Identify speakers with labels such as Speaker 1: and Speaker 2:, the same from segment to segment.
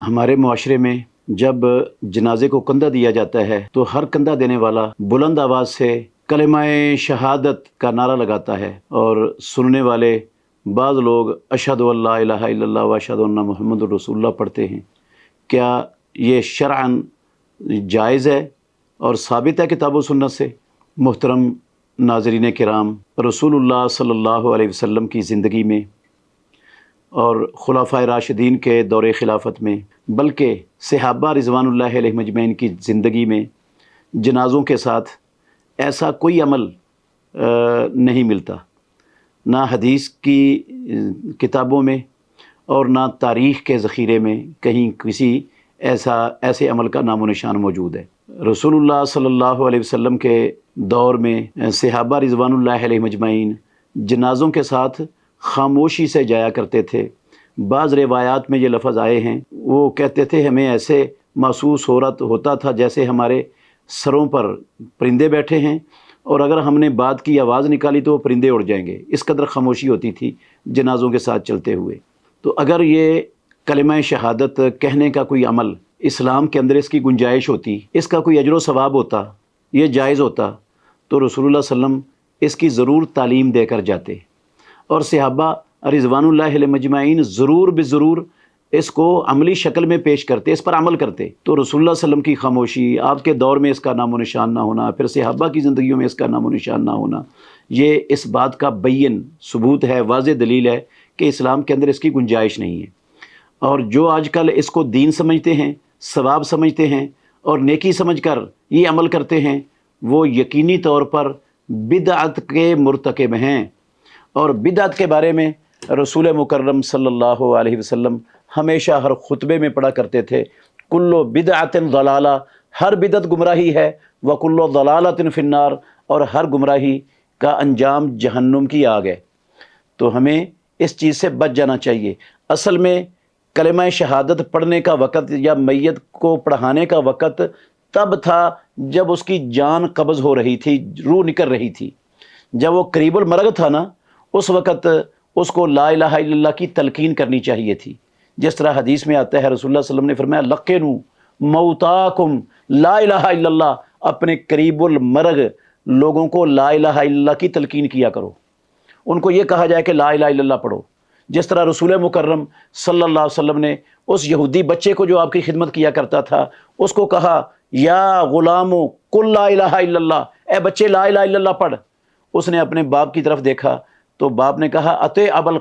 Speaker 1: हमारे मुआशरे में जब जनाजे को कंधा दिया जाता है तो हर कंधा देने वाला बुलंद आवाज़ से कलिमाए शहादत का नारा लगाता है और सुनने वाले बाज़ लोग अशहदु अल्ला इलाहा इल्लल्लाह व अशहदु अन्ना मुहम्मदुर रसूलुल्लाह पढ़ते हैं। क्या ये शरअन जायज़ है और साबित है किताब व सुन्नत से? मुहतरम नाज़रीन किराम, रसूलुल्लाह सल्लल्लाहु अलैहि वसल्लम की ज़िंदगी में और खुलाफाए राशिदीन के दौरे खिलाफत में, बल्कि सहाबा रिज़वानुल्लाहि अलैहिम अजमईन की ज़िंदगी में जनाज़ों के साथ ऐसा कोई अमल नहीं मिलता, ना हदीस की किताबों में और ना तारीख़ के ज़ख़ीरे में कहीं किसी ऐसे अमल का नामो निशान मौजूद है। रसूलुल्लाह सल्लल्लाहु अलैहि वसल्लम के दौर में सहाबा रिज़वानुल्लाहि अलैहिम अजमईन जनाज़ों के साथ ख़ामोशी से जाया करते थे। बाज़ रिवायात में ये लफ्ज़ आए हैं, वो कहते थे हमें ऐसे महसूस होता था जैसे हमारे सरों पर परिंदे बैठे हैं और अगर हमने बात की आवाज़ निकाली तो वो परिंदे उड़ जाएंगे। इस कदर खामोशी होती थी जनाज़ों के साथ चलते हुए। तो अगर ये कलिमा शहादत कहने का कोई अमल इस्लाम के अंदर इसकी गुंजाइश होती, इसका कोई अजर व सवाब होता, ये जायज़ होता, तो रसूलुल्लाह सल्लम इसकी ज़रूर तालीम देकर जाते और सहाबा रिज़वानुल्लाहि अलैहिम अजमईन ज़रूर बेज़रूर इसको अमली शक्ल में पेश करते, इस पर अमल करते। तो रसूलुल्लाह सल्लम की खामोशी, आपके दौर में इसका नामो निशान ना होना, फिर सहाबा की ज़िंदगियों में इसका नामो निशान ना होना, ये इस बात का बैन सबूत है, वाज़ेह दलील है कि इस्लाम के अंदर इसकी गुंजाइश नहीं है। और जो आजकल इसको दीन समझते हैं, सवाब समझते हैं और नेकी समझकर ये अमल करते हैं, वो यकीनी तौर पर बिदअत के मुर्तकिब हैं। और बिदअत के बारे में रसूल मुकर्रम सल्लल्लाहु अलैहि वसल्लम हमेशा हर खुतबे में पढ़ा करते थे, कुल्लु बिदअतिन ज़लाला, हर बिदअत गुमराही है, व कुल्लु ज़लालतिन फिन्नार, और हर गुमराही का अंजाम जहन्नुम की आग है। तो हमें इस चीज़ से बच जाना चाहिए। असल में कलिमा शहादत पढ़ने का वक़्त या मैयत को पढ़ाने का वक़्त तब था जब उसकी जान कब्ज़ हो रही थी, रूह निकल रही थी। जब वो करीबुल मरग था ना, उस वक़्त उसको ला इलाहा इल्लल्लाह की तलकीन करनी चाहिए थी। जिस तरह हदीस में आता है, रसूलुल्लाह सल्लल्लाहु अलैहि वसल्लम ने फरमाया, लक़िनू मौताकुम ला इलाहा इल्लल्लाह, अपने करीबुल मरग लोगों को ला इलाहा इल्लल्लाह की तलकीन किया करो, उनको ये कहा जाए कि ला इलाहा इल्लल्लाह पढ़ो। जिस तरह रसूल मुकर्रम सल्लल्लाहु अलैहि वसल्लम ने उस यहूदी बच्चे को जो आपकी खिदमत किया करता था, उसको कहा, या गुलामो कुल ला इलाहा इल्लल्लाह, ए बच्चे ला इलाहा इल्लल्लाह पढ़। उसने अपने बाप की तरफ देखा तो बाप ने कहा, अते अबुल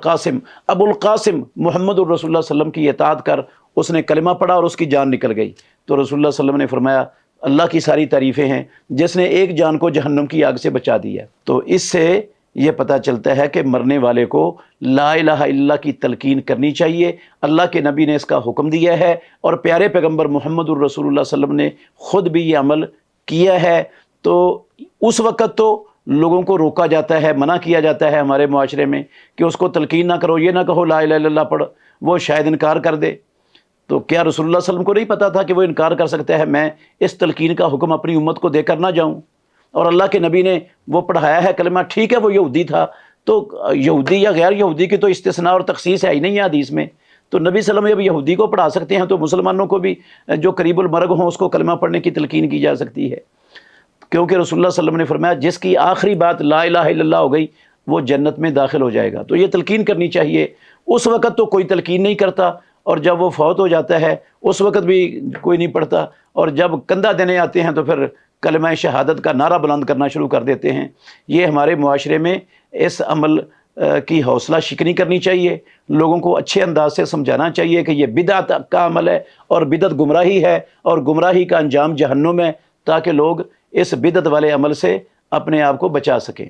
Speaker 1: कासिम मुहम्मदुर रसूलुल्लाह सल्लम की इताअत कर। उसने कलिमा पढ़ा और उसकी जान निकल गई। तो रसूलुल्लाह सल्लम ने फरमाया, अल्लाह की सारी तारीफ़ें हैं जिसने एक जान को जहन्नम की आग से बचा दिया। तो इससे ये पता चलता है कि मरने वाले को ला इलाहा इल्लल्लाह की तलकीन करनी चाहिए। अल्लाह के नबी ने इसका हुक्म दिया है और प्यारे पैगम्बर मुहम्मदुर रसूलुल्लाह सल्लम ने ख़ुद भी ये अमल किया है। तो उस वक़्त तो लोगों को रोका जाता है, मना किया जाता है हमारे मुआशरे में कि उसको तलकीन ना करो, ये ना कहो ला इलाहा इल्लल्लाह पढ़, वो शायद इनकार कर दे। तो क्या रसूलुल्लाह सल्लम को नहीं पता था कि वो इनकार कर सकता है? मैं इस तलकीन का हुक्म अपनी उम्मत को देकर ना जाऊँ? और अल्लाह के नबी ने वो पढ़ाया है कलमा, ठीक है वो यहूदी था, तो यहूदी या गैर यहूदी की तो इस्तिस्ना और तखसीस है ही नहीं है हदीस में। तो नबी सल्लम जब यहूदी को पढ़ा सकते हैं तो मुसलमानों को भी जो करीबुल मरग हों उसको कलमा पढ़ने की तलकीन की जा सकती है। क्योंकि रसूलुल्लाह सल्लम ने फरमाया, जिसकी आखिरी बात ला इलाहा इल्लल्लाह हो गई वो जन्नत में दाखिल हो जाएगा। तो ये तलकीन करनी चाहिए। उस वक़्त तो कोई तलकीन नहीं करता और जब वो फौत हो जाता है उस वक़्त भी कोई नहीं पढ़ता, और जब कंधा देने आते हैं तो फिर कलिमा शहादत का नारा बुलंद करना शुरू कर देते हैं। ये हमारे मुआशरे में इस अमल की हौसला शिकनी करनी चाहिए। लोगों को अच्छे अंदाज से समझाना चाहिए कि ये बिदअत का अमल है और बिदअत गुमराही है और गुमराही का अंजाम जहन्नुम है, ताकि लोग इस बिदअत वाले अमल से अपने आप को बचा सकें।